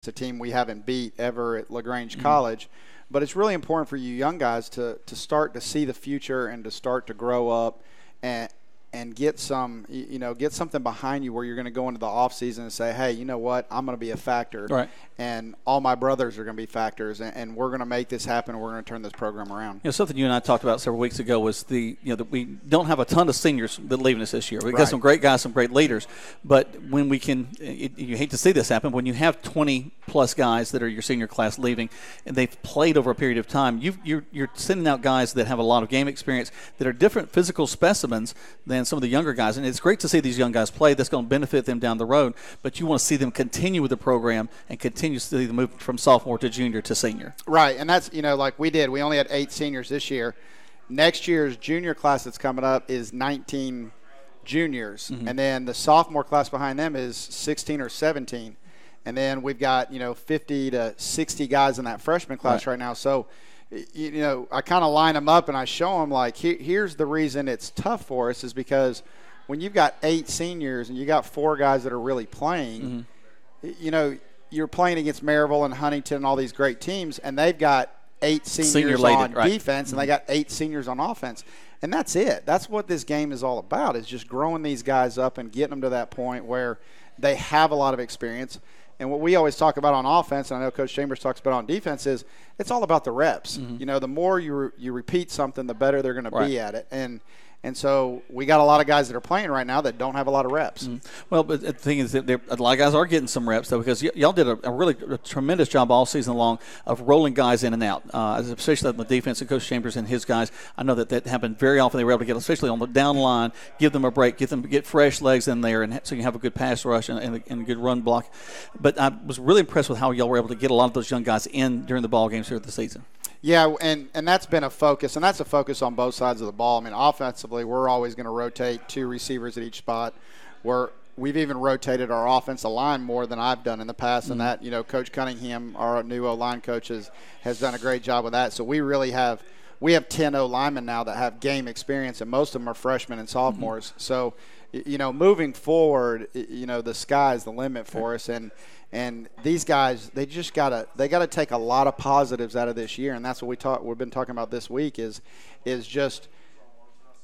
It's a team we haven't beat ever at LaGrange College. But it's really important for you young guys to start to see the future and to start to grow up and get get something behind you where you're going to go into the off season and say, hey, you know what, I'm going to be a factor, right, and all my brothers are going to be factors, and we're going to make this happen, and we're going to turn this program around. Something you and I talked about several weeks ago was that we don't have a ton of seniors that are leaving us this year. We've got some great guys, some great leaders, but when we can, you hate to see this happen, when you have 20 plus guys that are your senior class leaving, and they've played over a period of time, you're sending out guys that have a lot of game experience that are different physical specimens than some of the younger guys, and it's great to see these young guys play. That's going to benefit them down the road, but you want to see them continue with the program and continue to see them move from sophomore to junior to senior. Right, and that's, like we did. We only had 8 seniors this year. Next year's junior class that's coming up is 19 juniors, and then the sophomore class behind them is 16 or 17. And then we've got, 50 to 60 guys in that freshman class right now. So, I kind of line them up and I show them, like, here's the reason it's tough for us is because when you've got 8 seniors and you got 4 guys that are really playing, you're playing against Maryville and Huntington and all these great teams, and they've got 8 seniors on defense and they got 8 seniors on offense. And that's it. That's what this game is all about, is just growing these guys up and getting them to that point where they have a lot of experience. And what we always talk about on offense, and I know Coach Chambers talks about on defense, is it's all about the reps. The more you repeat something, the better they're going to be at it. And so we got a lot of guys that are playing right now that don't have a lot of reps. Well, but the thing is that a lot of guys are getting some reps, though, because y'all did a tremendous job all season long of rolling guys in and out, especially on the defense. And Coach Chambers and his guys, I know that happened very often. They were able to get, especially on the down line, give them a break, get fresh legs in there, and so you have a good pass rush and a good run block. But I was really impressed with how y'all were able to get a lot of those young guys in during the ball games here at the season. Yeah, and that's been a focus, and that's a focus on both sides of the ball. I mean, offensively, we're always going to rotate 2 receivers at each spot. We've even rotated our offensive line more than I've done in the past, and that, Coach Cunningham, our new O-line coach, has done a great job with that. So we really have 10 O-linemen now that have game experience, and most of them are freshmen and sophomores. So, moving forward, the sky's the limit for us, and these guys, they gotta take a lot of positives out of this year, and that's what we've been talking about this week is just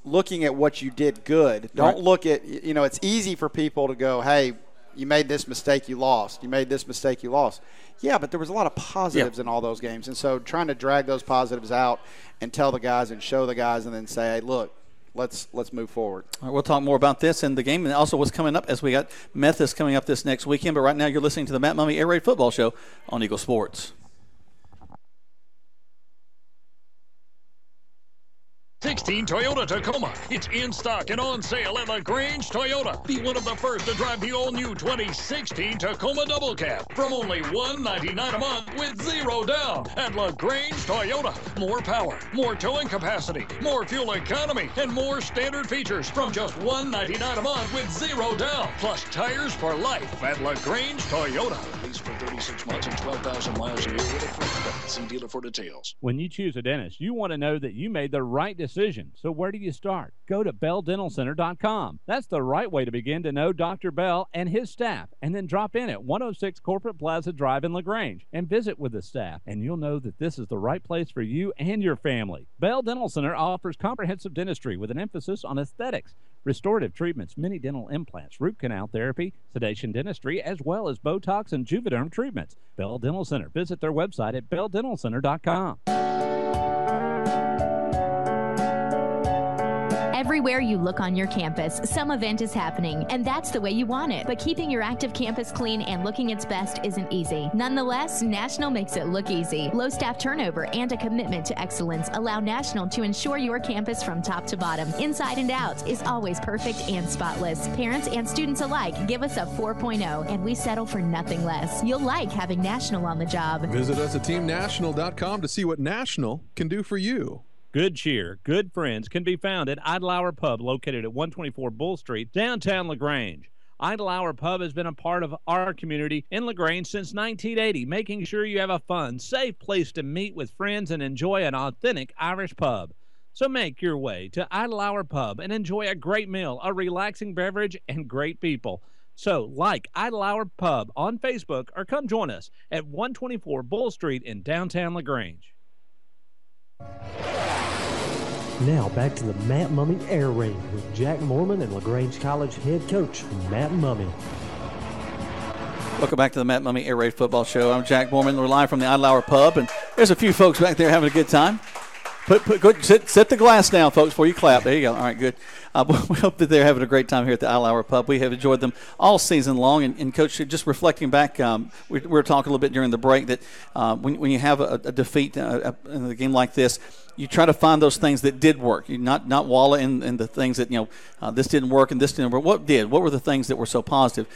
looking at what you did good. Don't look at, it's easy for people to go, hey, you made this mistake, you lost. You made this mistake, you lost. Yeah, but there was a lot of positives in all those games, and so trying to drag those positives out and tell the guys and show the guys and then say, hey, look, let's move forward. All right, we'll talk more about this in the game and also what's coming up as we got Memphis coming up this next weekend. But right now you're listening to the Matt Mumme Air Raid Football Show on Eagle Sports. 16 Toyota Tacoma. It's in stock and on sale at LaGrange Toyota. Be one of the first to drive the all-new 2016 Tacoma Double Cab from only $199 a month with 0 down at LaGrange Toyota. More power, more towing capacity, more fuel economy, and more standard features from just $199 a month with 0 down. Plus tires for life at LaGrange Toyota. Lease for 36 months and 12,000 miles a year with a free credit. See dealer for details. When you choose a dentist, you want to know that you made the right decision. So where do you start? Go to BellDentalCenter.com. That's the right way to begin to know Dr. Bell and his staff, and then drop in at 106 Corporate Plaza Drive in LaGrange and visit with the staff, and you'll know that this is the right place for you and your family. Bell Dental Center offers comprehensive dentistry with an emphasis on aesthetics, restorative treatments, mini dental implants, root canal therapy, sedation dentistry, as well as Botox and Juvederm treatments. Bell Dental Center. Visit their website at BellDentalCenter.com. Everywhere you look on your campus, some event is happening, and that's the way you want it. But keeping your active campus clean and looking its best isn't easy. Nonetheless, National makes it look easy. Low staff turnover and a commitment to excellence allow National to ensure your campus from top to bottom, inside and out, is always perfect and spotless. Parents and students alike give us a 4.0, and we settle for nothing less. You'll like having National on the job. Visit us at teamnational.com to see what National can do for you. Good cheer, good friends can be found at Idle Hour Pub, located at 124 Bull Street, downtown LaGrange. Idle Hour Pub has been a part of our community in LaGrange since 1980, making sure you have a fun, safe place to meet with friends and enjoy an authentic Irish pub. So make your way to Idle Hour Pub and enjoy a great meal, a relaxing beverage, and great people. So, like Idle Hour Pub on Facebook or come join us at 124 Bull Street in downtown LaGrange. Now back to the Matt Mumme Air Raid with Jack Mormon and LaGrange College head coach Matt Mumme. Welcome back to the Matt Mumme Air Raid Football Show. I'm Jack Mormon. We're live from the Idle Hour Pub, and there's a few folks back there having a good time. Set the glass down, folks, before you clap. There you go. All right, good. We hope that they're having a great time here at the Idle Hour Pub. We have enjoyed them all season long. And Coach, just reflecting back, we were talking a little bit during the break that when you have a defeat in a game like this, you try to find those things that did work. You not wallow in the things that, this didn't work and this didn't work. What did? What were the things that were so positive?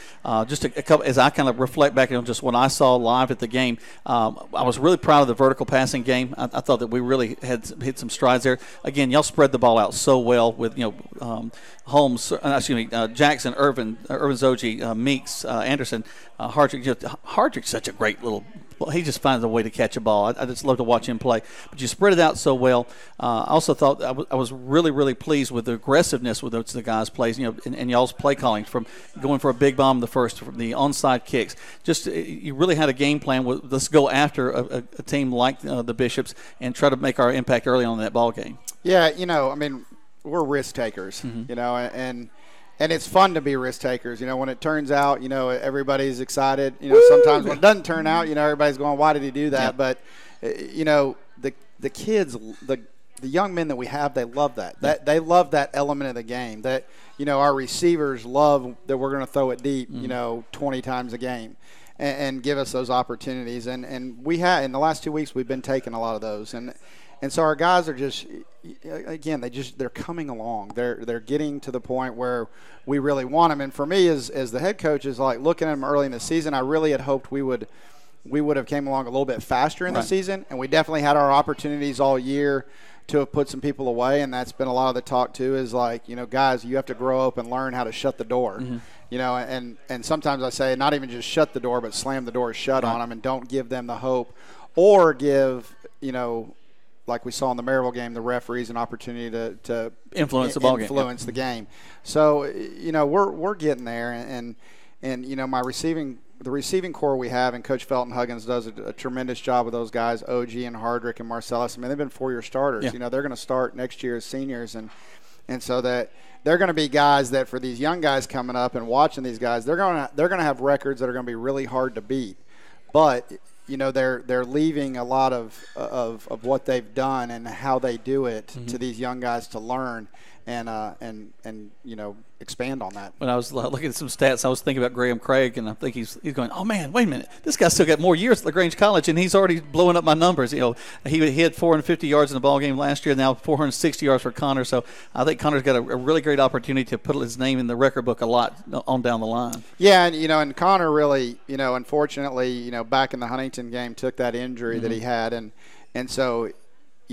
Just a couple, as I kind of reflect back on just what I saw live at the game, I was really proud of the vertical passing game. I thought that we really had hit some strides there. Again, y'all spread the ball out so well with, Holmes, Jackson, Irvin Zoji, Meeks, Anderson, Hardrick. Hardrick's such a great little. He just finds a way to catch a ball. I just love to watch him play. But you spread it out so well. I also thought I was really, really pleased with the aggressiveness with which the guys plays. And y'all's play calling from going for a big bomb the first, from the onside kicks. Just you really had a game plan. Let's go after a team like the Bishops and try to make our impact early on in that ball game. Yeah, we're risk takers, and it's fun to be risk takers. When it turns out, everybody's excited. Sometimes when it doesn't turn out, everybody's going, why did he do that? But, the kids, the young men that we have, they love that. They love that element of the game. That, our receivers love that we're going to throw it deep, 20 times a game and give us those opportunities. And we have, in the last 2 weeks, we've been taking a lot of those. And so our guys are just, again, they're coming along. They're getting to the point where we really want them. And for me, as the head coach, is like looking at them early in the season, I really had hoped we would have came along a little bit faster in the season. And we definitely had our opportunities all year to have put some people away. And that's been a lot of the talk too, is like, guys, you have to grow up and learn how to shut the door. Mm-hmm. And sometimes I say not even just shut the door, but slam the door shut on them and don't give them the hope, or give, like we saw in the Maryville game, the referees an opportunity to influence the ball game. Influence the game. So, we're getting there, and the receiving core we have, and Coach Felton Huggins does a tremendous job with those guys, OG and Hardrick and Marcellus. I mean, they've been 4-year starters. Yeah. They're going to start next year as seniors, and so that they're going to be guys that for these young guys coming up and watching these guys, they're going to have records that are going to be really hard to beat, but they're leaving a lot of what they've done and how they do it to these young guys to learn and expand on that. When I was looking at some stats, I was thinking about Graham Craig, and I think he's going, oh man, wait a minute, this guy's still got more years at LaGrange College, and he's already blowing up my numbers. He had 450 yards in the ball game last year, now 460 yards for Connor. So I think Connor's got a really great opportunity to put his name in the record book a lot on down the line. Yeah, and Connor really, unfortunately, back in the Huntington game, took that injury that he had, and so.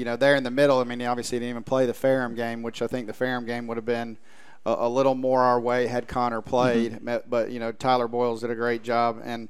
There in the middle, he obviously didn't even play the Ferrum game, which I think the Ferrum game would have been a little more our way had Connor played. Mm-hmm. But, Tyler Boyles did a great job. And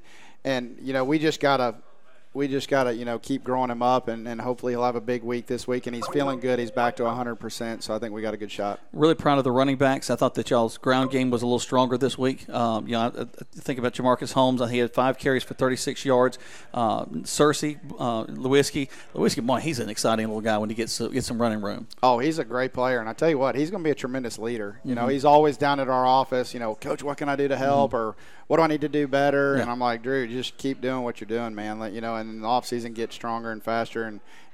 we just got to keep growing him up, and hopefully he'll have a big week this week. And he's feeling good. He's back to 100%, so I think we got a good shot. Really proud of the running backs. I thought that y'all's ground game was a little stronger this week. I think about Jamarcus Holmes. He had 5 carries for 36 yards. Searcy, Lewinsky, boy, he's an exciting little guy when he gets some running room. Oh, he's a great player. And I tell you what, he's going to be a tremendous leader. He's always down at our office, Coach, what can I do to help? Or what do I need to do better? Yeah. And I'm like, Drew, just keep doing what you're doing, man. And in the offseason, get stronger and faster,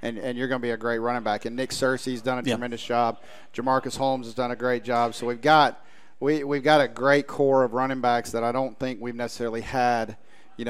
and you're going to be a great running back. And Nick Searcy's done a tremendous job. Jamarcus Holmes has done a great job. So we've got a great core of running backs that I don't think we've necessarily had,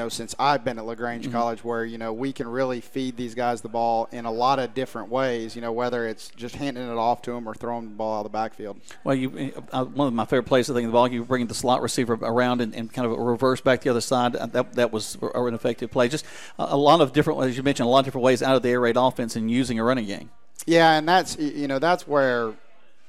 since I've been at LaGrange College, where, we can really feed these guys the ball in a lot of different ways, whether it's just handing it off to them or throwing the ball out of the backfield. Well, one of my favorite plays, I think, in the ball, you bring the slot receiver around and kind of a reverse back the other side. That was an effective play. Just a lot of different, as you mentioned, a lot of different ways out of the air raid offense and using a running game. Yeah, and that's where,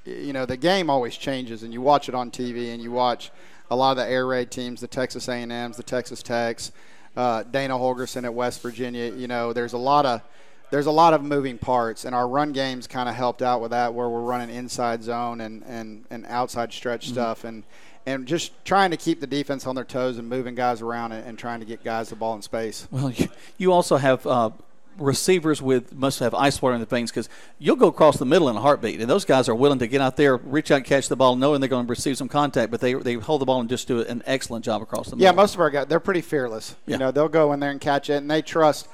the game always changes, and you watch it on TV, and you watch a lot of the air raid teams, the Texas A&Ms, the Texas Techs, Dana Holgerson at West Virginia. There's a lot of moving parts, and our run games kind of helped out with that, where we're running inside zone and outside stretch stuff, and and just trying to keep the defense on their toes and moving guys around and trying to get guys the ball in space. Well, you also have receivers must have ice water in the veins, because you'll go across the middle in a heartbeat, and those guys are willing to get out there, reach out and catch the ball, knowing they're going to receive some contact, but they hold the ball and just do an excellent job across the middle. Yeah, most of our guys, they're pretty fearless. Yeah. They'll go in there and catch it, and they trust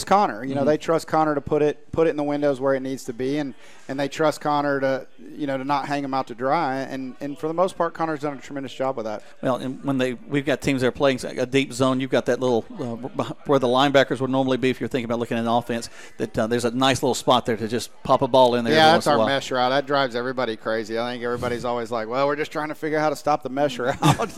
Connor. They trust Connor to put it in the windows where it needs to be, and they trust Connor to to not hang him out to dry. And for the most part, Connor's done a tremendous job with that. Well, and when we've got teams that are playing a deep zone, you've got that little where the linebackers would normally be if you're thinking about looking at an offense. That there's a nice little spot there to just pop a ball in there. Yeah, that's our mesh route. That drives everybody crazy. I think everybody's always like, well, we're just trying to figure out how to stop the mesh route, But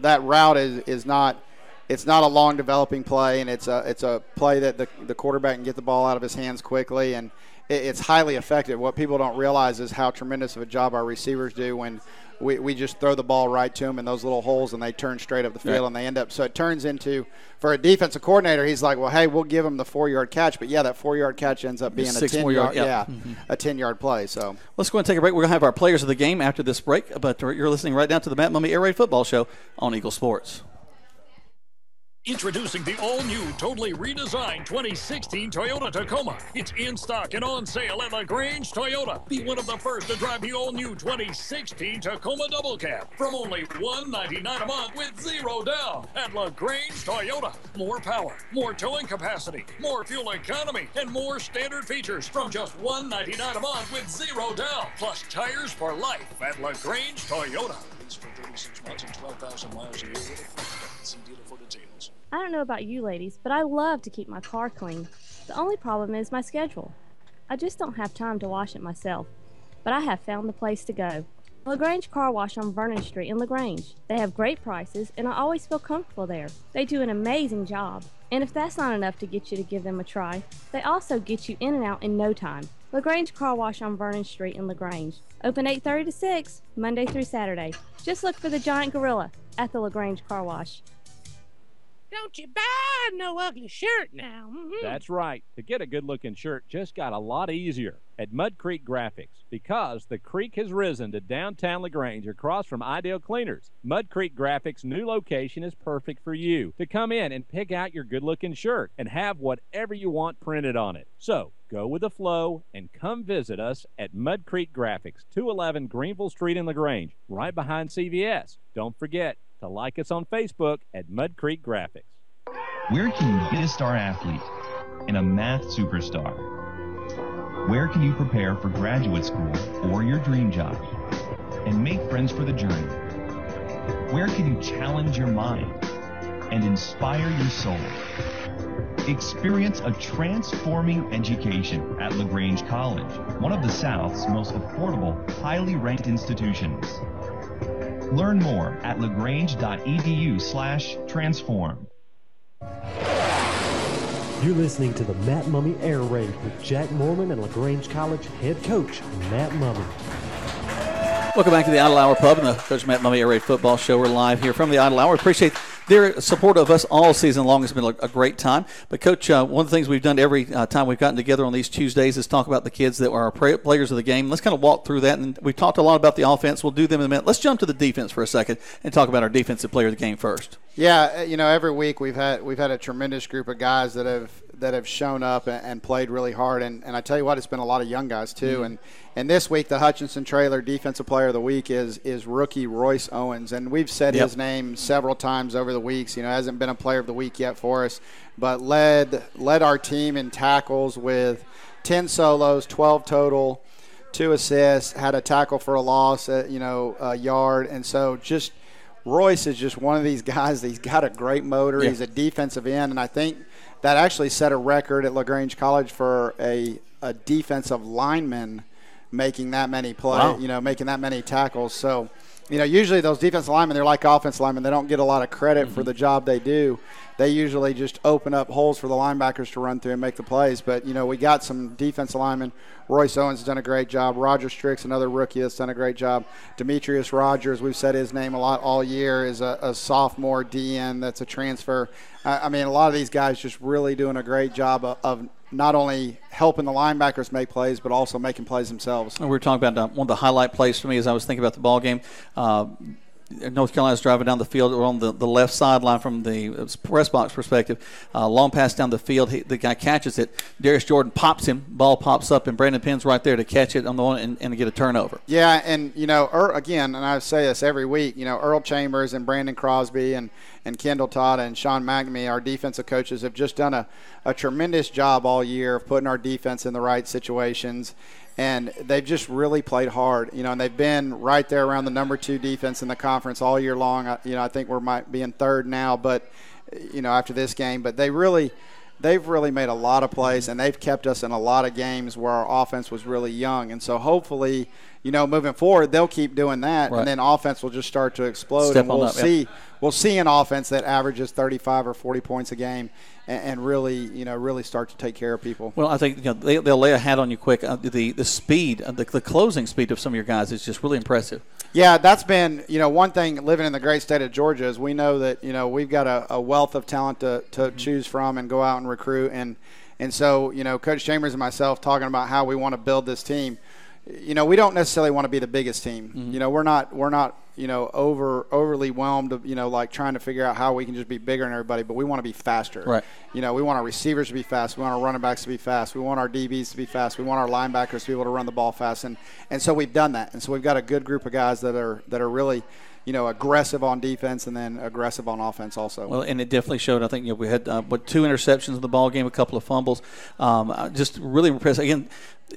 that route is not. It's not a long developing play, and it's a play that the quarterback can get the ball out of his hands quickly, and it's highly effective. What people don't realize is how tremendous of a job our receivers do when we just throw the ball right to them in those little holes, and they turn straight up the field, and they end up. So it turns into, for a defensive coordinator, he's like, well, hey, we'll give him the 4-yard catch, but yeah, that 4-yard catch ends up being a 10-yard, a 10-yard play. So let's go and take a break. We're gonna have our players of the game after this break, but you're listening right now to the Matt Mumme Air Raid Football Show on Eagle Sports. Introducing the all-new, totally redesigned 2016 Toyota Tacoma. It's in stock and on sale at LaGrange Toyota. Be one of the first to drive the all-new 2016 Tacoma Double Cab from only $199 a month with 0 down at LaGrange Toyota. More power, more towing capacity, more fuel economy, and more standard features from just $199 a month with 0 down. Plus tires for life at LaGrange Toyota. Lease for 36 months and 12,000 miles a year with a see dealer for details. I don't know about you ladies, but I love to keep my car clean. The only problem is my schedule. I just don't have time to wash it myself, but I have found the place to go. LaGrange Car Wash on Vernon Street in LaGrange. They have great prices, and I always feel comfortable there. They do an amazing job, and if that's not enough to get you to give them a try, they also get you in and out in no time. LaGrange Car Wash on Vernon Street in LaGrange. Open 8:30 to 6, Monday through Saturday. Just look for the giant gorilla at the LaGrange Car Wash. Don't you buy no ugly shirt now. Mm-hmm. That's right. To get a good-looking shirt just got a lot easier at Mud Creek Graphics, because the creek has risen to downtown LaGrange across from Ideal Cleaners. Mud Creek Graphics' new location is perfect for you to come in and pick out your good-looking shirt and have whatever you want printed on it. So go with the flow and come visit us at Mud Creek Graphics, 211 Greenville Street in LaGrange, right behind CVS. Don't forget to like us on Facebook at Mud Creek Graphics. Where can you be a star athlete and a math superstar? Where can you prepare for graduate school or your dream job and make friends for the journey? Where can you challenge your mind and inspire your soul? Experience a transforming education at LaGrange College, one of the South's most affordable, highly ranked institutions. Learn more at lagrange.edu/transform. You're listening to the Matt Mumme Air Raid with Jack Mormon and LaGrange College head coach Matt Mumme. Welcome back to the Idle Hour Pub and the Coach Matt Mumme Air Raid Football Show. We're live here from the Idle Hour. Appreciate their support of us all season long. It's been a great time. But, Coach, one of the things we've done every time we've gotten together on these Tuesdays is talk about the kids that are our players of the game. Let's kind of walk through that. And we've talked a lot about the offense. We'll do them in a minute. Let's jump to the defense for a second and talk about our defensive player of the game first. Yeah, every week we've had a tremendous group of guys that have shown up and played really hard. And I tell you what, it's been a lot of young guys too. Mm-hmm. And this week, the Hutchinson Trailer Defensive Player of the Week is rookie Royce Owens. And we've said his name several times over the weeks. Hasn't been a Player of the Week yet for us, but led our team in tackles with 10 solos, 12 total, 2 assists, had a tackle for a loss at, a yard. And so just Royce is just one of these guys. He's got a great motor. Yeah. He's a defensive end, and I think that actually set a record at LaGrange College for a defensive lineman making that many making that many tackles. So, usually those defensive linemen, they're like offensive linemen. They don't get a lot of credit for the job they do. They usually just open up holes for the linebackers to run through and make the plays. But, we got some defensive linemen. Royce Owens has done a great job. Roger Strix, another rookie, has done a great job. Demetrius Rogers, we've said his name a lot all year, is a sophomore DN that's a transfer. A lot of these guys just really doing a great job of not only helping the linebackers make plays, but also making plays themselves. And we were talking about one of the highlight plays for me as I was thinking about the ball game. North Carolina's driving down the field. We're on the left sideline from the press box perspective. Long pass down the field. The guy catches it. Darius Jordan pops him. Ball pops up, and Brandon Penn's right there to catch it on the one and get a turnover. Yeah, and, again, and I say this every week, Earl Chambers and Brandon Crosby and Kendall Todd and Sean McNamee, our defensive coaches, have just done a tremendous job all year of putting our defense in the right situations. And they've just really played hard, and they've been right there around the number 2 defense in the conference all year long. I think we might be in third now, but after this game, but they've really made a lot of plays, and they've kept us in a lot of games where our offense was really young. And so hopefully, moving forward, they'll keep doing that, right. And then offense will just start to explode. Step and on we'll up, see. Yep. We'll see an offense that averages 35 or 40 points a game, and really, really start to take care of people. Well, I think they'll lay a hat on you quick. The speed, the closing speed of some of your guys is just really impressive. Yeah, that's been, one thing living in the great state of Georgia is we know that, we've got a wealth of talent to choose from and go out and recruit. And so, Coach Chambers and myself talking about how we want to build this team. We don't necessarily want to be the biggest team. Mm-hmm. We're not overly whelmed of, like trying to figure out how we can just be bigger than everybody, but we want to be faster. Right. We want our receivers to be fast. We want our running backs to be fast. We want our DBs to be fast. We want our linebackers to be able to run the ball fast. And so we've done that. And so we've got a good group of guys that are really aggressive on defense and then aggressive on offense also. Well, and it definitely showed. I think we had 2 interceptions in the ball game, a couple of fumbles. Just really impressed. Again,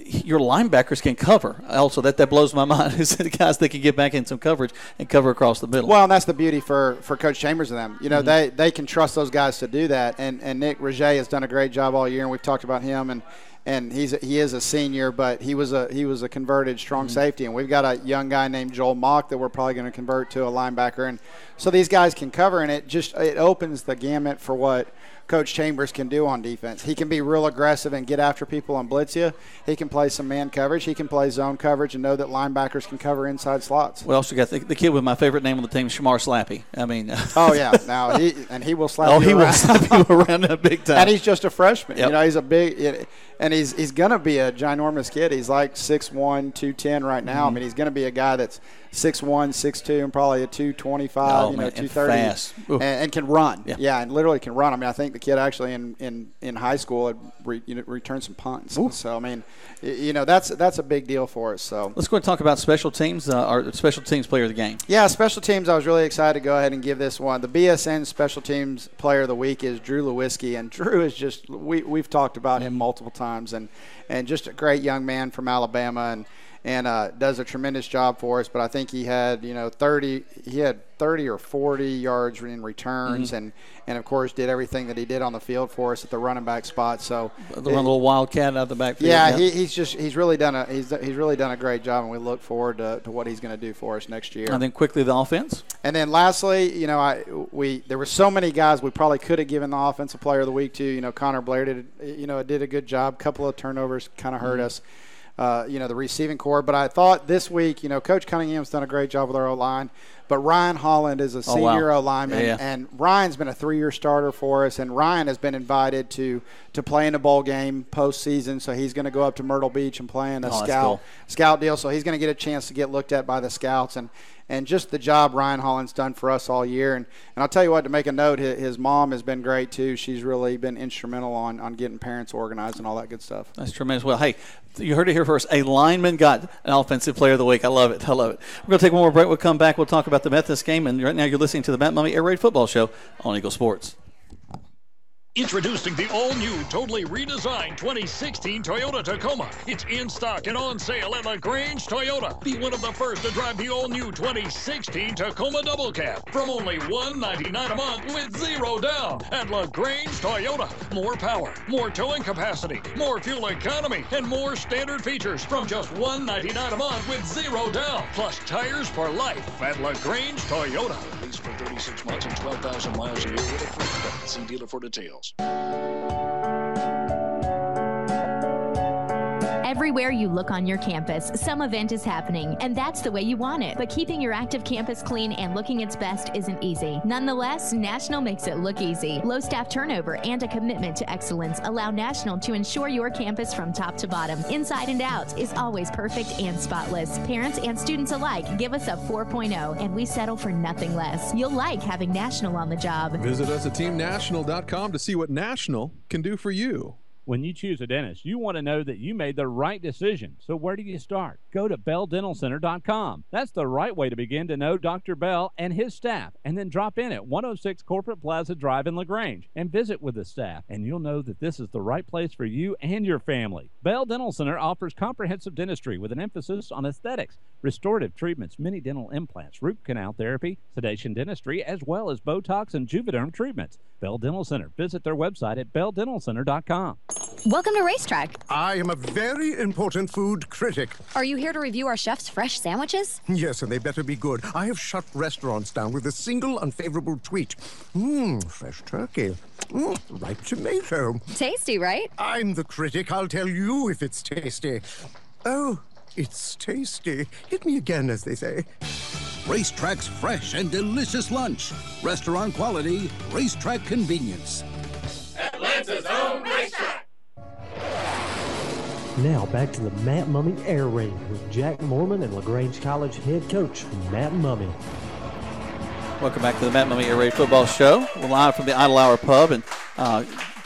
your linebackers can cover. Also, that blows my mind is the guys that can get back in some coverage and cover across the middle. Well, and that's the beauty for Coach Chambers and them. Mm-hmm. They can trust those guys to do that. And Nick Roget has done a great job all year, and we've talked about him. And he is a senior, but he was a converted strong Mm-hmm. safety. And we've got a young guy named Joel Mock that we're probably going to convert to a linebacker. And so these guys can cover, and it opens the gamut for what Coach Chambers can do on defense. He can be real aggressive and get after people and blitz you. He can play some man coverage. He can play zone coverage and know that linebackers can cover inside slots. We also got the kid with my favorite name on the team, Shamar Slappy. I mean, oh yeah, now he will slap. Oh, you he around. will slap you around that big time. And he's just a freshman. Yep. He's a big, and he's gonna be a ginormous kid. He's like 6'1", 210 right now. Mm-hmm. I mean, he's gonna be a guy that's 6'1", 6'2", and probably a 225, 230, fast. And can run. Yeah. And literally can run. I mean, I think the kid actually in high school had returned some punts. Ooh. So I mean, that's a big deal for us. So let's go and talk about special teams. Our special teams player of the game. Yeah, special teams. I was really excited to go ahead and give this one. The BSN special teams player of the week is Drew Lewiski, and Drew is just we've talked about him multiple times, and just a great young man from Alabama, and does a tremendous job for us. But I think he had 30 or 40 yards in returns, mm-hmm. and of course did everything that he did on the field for us at the running back spot. So the little wildcat out the backfield. Yeah, he's really done a great job, and we look forward to what he's going to do for us next year. And then quickly the offense. And then lastly, there were so many guys we probably could have given the offensive player of the week to. Connor Blair did a good job. Couple of turnovers kind of hurt us. The receiving core. But I thought this week, Coach Cunningham's done a great job with our O-line. But Ryan Holland is a senior O-lineman, yeah. and Ryan's been a 3-year starter for us. And Ryan has been invited to play in a bowl game postseason, so he's going to go up to Myrtle Beach and play in a scout deal. So he's going to get a chance to get looked at by the scouts. And just the job Ryan Holland's done for us all year. And I'll tell you what, to make a note, his mom has been great too. She's really been instrumental on getting parents organized and all that good stuff. That's tremendous. Well, hey, you heard it here first. A lineman got an offensive player of the week. I love it. We're going to take one more break. We'll come back. We'll talk about the Methodist game. And right now you're listening to the Matt Mumme Air Raid Football Show on Eagle Sports. Introducing the all-new, totally redesigned 2016 Toyota Tacoma. It's in stock and on sale at LaGrange Toyota. Be one of the first to drive the all-new 2016 Tacoma Double Cab from only $199 a month with 0 down at LaGrange Toyota. More power, more towing capacity, more fuel economy, and more standard features from just $199 a month with 0 down. Plus tires for life at LaGrange Toyota. Lease for 36 months and 12,000 miles a year with a free credit. See dealer for details. Everywhere you look on your campus, some event is happening, and that's the way you want it. But keeping your active campus clean and looking its best isn't easy. Nonetheless, National makes it look easy. Low staff turnover and a commitment to excellence allow National to ensure your campus from top to bottom, inside and out, is always perfect and spotless. Parents and students alike give us a 4.0, and we settle for nothing less. You'll like having National on the job. Visit us at teamnational.com to see what National can do for you. When you choose a dentist, you want to know that you made the right decision. So where do you start? Go to BellDentalCenter.com. That's the right way to begin to know Dr. Bell and his staff. And then drop in at 106 Corporate Plaza Drive in LaGrange and visit with the staff. And you'll know that this is the right place for you and your family. Bell Dental Center offers comprehensive dentistry with an emphasis on aesthetics, restorative treatments, mini dental implants, root canal therapy, sedation dentistry, as well as Botox and Juvederm treatments. Bell Dental Center. Visit their website at BellDentalCenter.com. Welcome to Racetrack. I am a very important food critic. Are you here to review our chef's fresh sandwiches? Yes, and they better be good. I have shut restaurants down with a single unfavorable tweet. Fresh turkey. Ripe tomato. Tasty, right? I'm the critic. I'll tell you if it's tasty. Oh, it's tasty. Hit me again, as they say. Racetrack's fresh and delicious lunch. Restaurant quality, Racetrack convenience. Atlanta's own Racetrack. Now back to the Matt Mumme Air Ring with Jack Mormon and LaGrange College head coach Matt Mumme. Welcome back to the Matt Mumme Air Raid Football Show. We're live from the Idle Hour Pub, and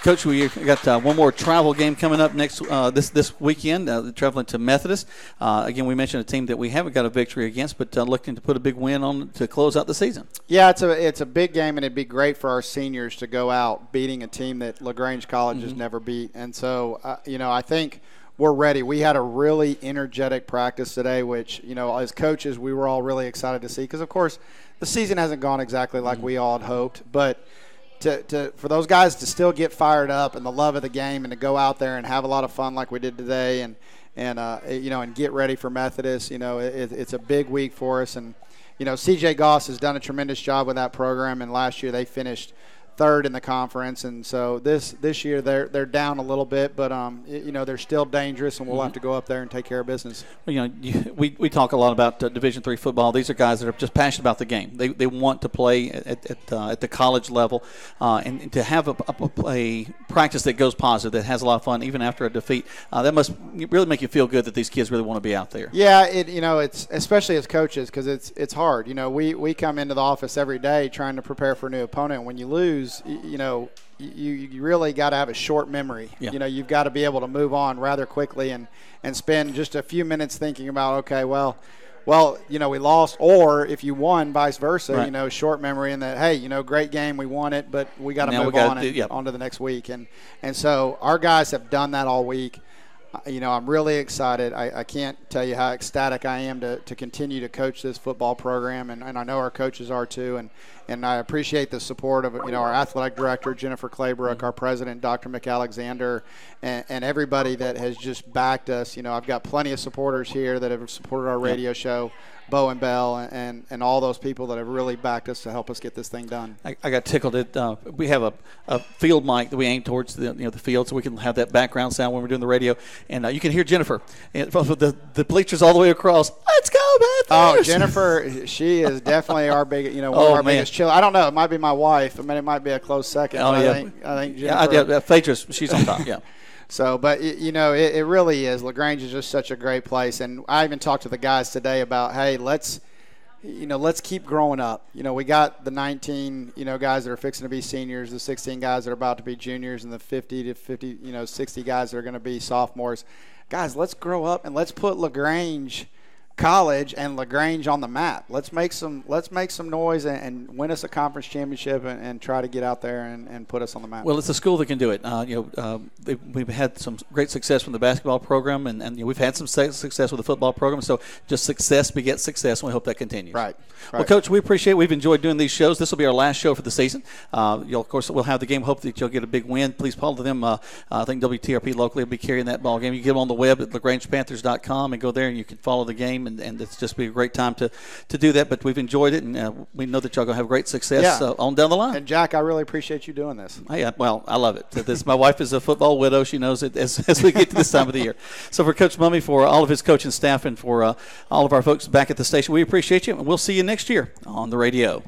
Coach, we got one more travel game coming up next this weekend. Traveling to Methodist. Again, we mentioned a team that we haven't got a victory against, but looking to put a big win on to close out the season. Yeah, it's a big game, and it'd be great for our seniors to go out beating a team that LaGrange College has never beat. And so, I think we're ready. We had a really energetic practice today, which, as coaches, we were all really excited to see because, of course, the season hasn't gone exactly like we all had hoped. But for those guys to still get fired up and the love of the game and to go out there and have a lot of fun like we did today and get ready for Methodist, it's a big week for us. And, C.J. Goss has done a tremendous job with that program, and last year they finished third in the conference, and so this year they're down a little bit, but they're still dangerous, and we'll have to go up there and take care of business. Well, we talk a lot about Division III football. These are guys that are just passionate about the game. They want to play at the college level, and to have a practice that goes positive, that has a lot of fun, even after a defeat. That must really make you feel good that these kids really want to be out there. Yeah, it's especially as coaches because it's hard. We come into the office every day trying to prepare for a new opponent. When you lose, you really got to have a short memory. Yeah. You've got to be able to move on rather quickly and spend just a few minutes thinking about, okay, well, we lost, or if you won, vice versa, right. Short memory in that, hey, great game, we won it, but we got to move on on to the next week. And so our guys have done that all week. I'm really excited. I can't tell you how ecstatic I am to continue to coach this football program, and I know our coaches are too. And I appreciate the support of our athletic director, Jennifer Claybrook, our president, Dr. McAlexander, and everybody that has just backed us. I've got plenty of supporters here that have supported our radio show, Bo and Bell, and all those people that have really backed us to help us get this thing done. I got tickled. We have a field mic that we aim towards the field, so we can have that background sound when we're doing the radio, and you can hear Jennifer from the bleachers all the way across. Let's go, Beth! Oh, Jennifer, she is definitely our big, one of our biggest chill. I don't know. It might be my wife. It might be a close second. Oh, yeah. I think Jennifer. Yeah, Phaedra, she's on top. Yeah. So, but, it really is. LaGrange is just such a great place. And I even talked to the guys today about, hey, let's keep growing up. We got the 19, guys that are fixing to be seniors, the 16 guys that are about to be juniors, and the 50 to 60 guys that are going to be sophomores. Guys, let's grow up and let's put LaGrange College and LaGrange on the map. Let's make some noise and win us a conference championship and try to get out there and put us on the map. Well, it's a school that can do it. We've had some great success from the basketball program, and we've had some success with the football program. So just success begets success, and we hope that continues. Right. Well, Coach, we appreciate it. We've enjoyed doing these shows. This will be our last show for the season. Of course, we'll have the game. Hope that you'll get a big win. Please follow them. I think WTRP locally will be carrying that ball game. You can get them on the web at LaGrangePanthers.com and go there, and you can follow the game game, and it's just be a great time to do that. But we've enjoyed it, and we know that y'all going to have great success on down the line. And, Jack, I really appreciate you doing this. Well, I love it. My wife is a football widow. She knows it as we get to this time of the year. So for Coach Mumme, for all of his coaching staff, and for all of our folks back at the station, we appreciate you, and we'll see you next year on the radio.